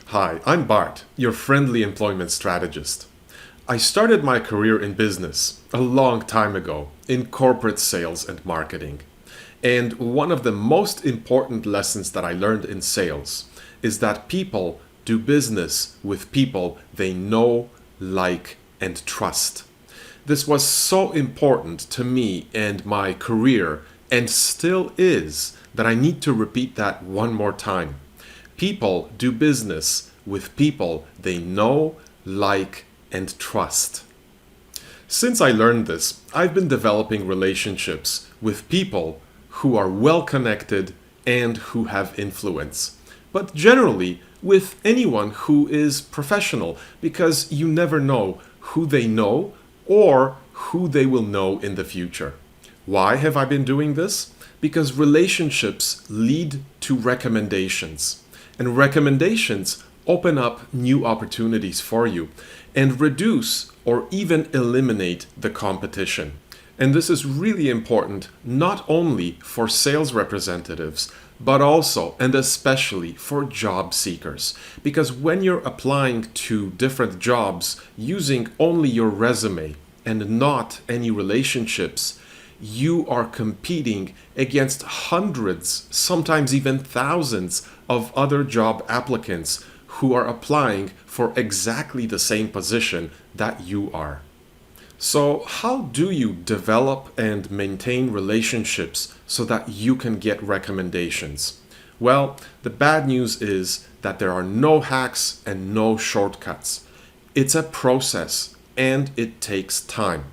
Hi, I'm Bart, your friendly employment strategist. I started my career in business a long time ago in corporate sales and marketing. And one of the most important lessons that I learned in sales is that people do business with people they know, like, and trust. This was so important to me and my career, and still is, that I need to repeat that one more time. People do business with people they know, like, and trust. Since I learned this, I've been developing relationships with people who are well connected and who have influence. But generally, with anyone who is professional, because you never know who they know or who they will know in the future. Why have I been doing this? Because relationships lead to recommendations. And recommendations open up new opportunities for you and reduce or even eliminate the competition. And this is really important not only for sales representatives, but also and especially for job seekers. Because when you're applying to different jobs using only your resume and not any relationships, you are competing against hundreds, sometimes even thousands of other job applicants who are applying for exactly the same position that you are. So, how do you develop and maintain relationships so that you can get recommendations? Well, the bad news is that there are no hacks and no shortcuts. It's a process and it takes time.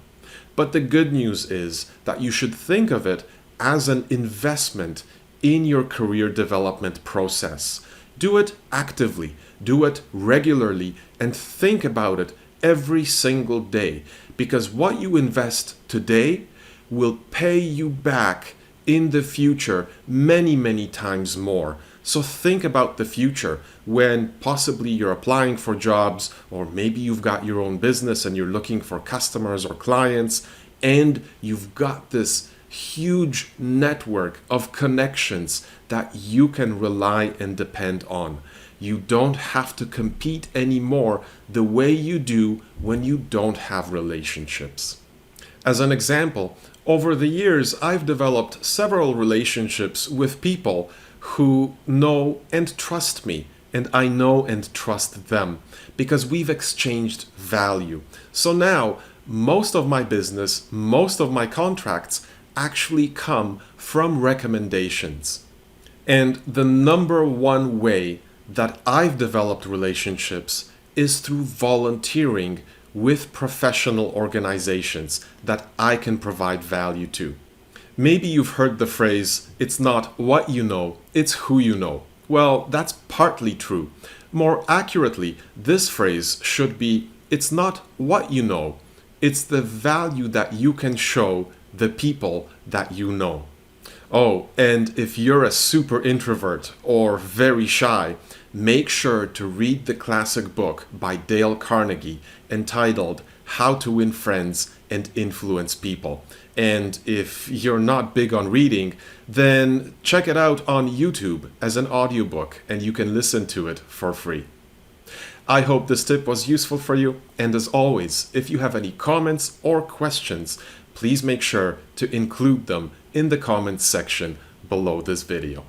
But the good news is that you should think of it as an investment in your career development process. Do it actively, do it regularly, and think about it every single day, because what you invest today will pay you back in the future many, many times more. So think about the future when possibly you're applying for jobs, or maybe you've got your own business and you're looking for customers or clients, and you've got this huge network of connections that you can rely and depend on. You don't have to compete anymore the way you do when you don't have relationships. As an example, over the years, I've developed several relationships with people who know and trust me, and I know and trust them because we've exchanged value. So now, most of my business, most of my contracts actually come from recommendations. And the number one way that I've developed relationships is through volunteering with professional organizations that I can provide value to. Maybe you've heard the phrase, it's not what you know, it's who you know. Well, that's partly true. More accurately, this phrase should be, it's not what you know, it's the value that you can show the people that you know. Oh, and if you're a super introvert or very shy, make sure to read the classic book by Dale Carnegie entitled How to Win Friends and Influence People. And if you're not big on reading, then check it out on YouTube as an audiobook and you can listen to it for free. I hope this tip was useful for you, and as always, if you have any comments or questions, please make sure to include them in the comments section below this video.